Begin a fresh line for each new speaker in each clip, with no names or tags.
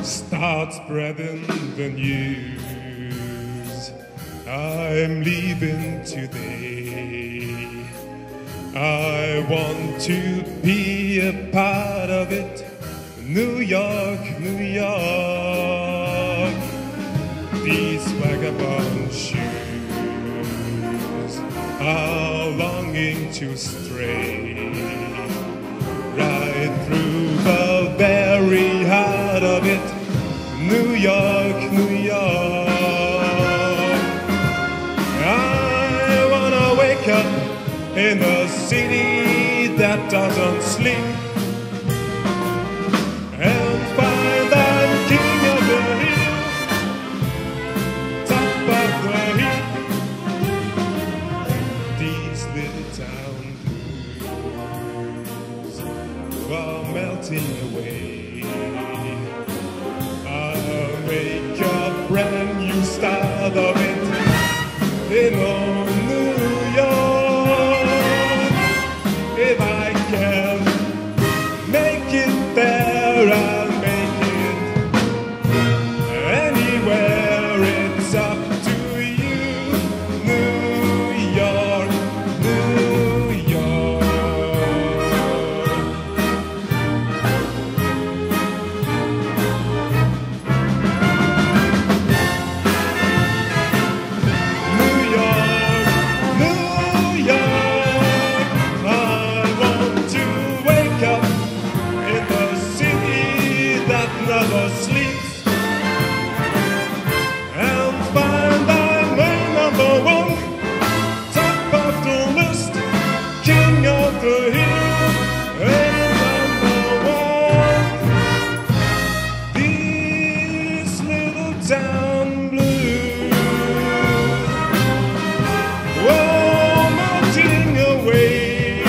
start spreading the news. I'm leaving today. I want to be a part of it. New York, New York. These vagabond shoes are longing to stray right through the very heart of it. New York, New York. I wanna wake up in a city that doesn't sleep and find I'm king of the hill, top of the heap. These little town blues are melting away. I'll make a brand new start of it in old New York. If I can make it there, I'll make it anywhere. It's up to you. New York, New York. New York, New York. I want to wake up in the city that never sleeps and find I'm number one, top of the list, king of the hill, and number one. These little town blues, oh, melting away.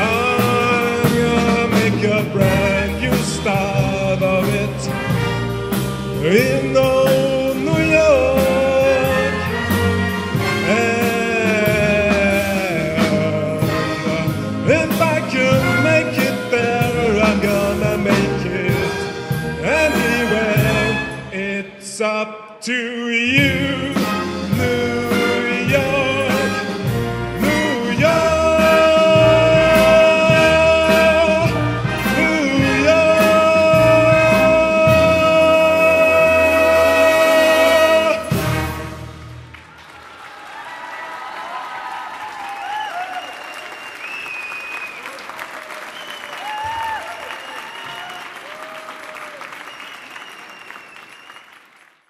I'm gonna make a brand new start of it in old New York. And if I can make it there, I'm gonna make it anywhere. It's up to you.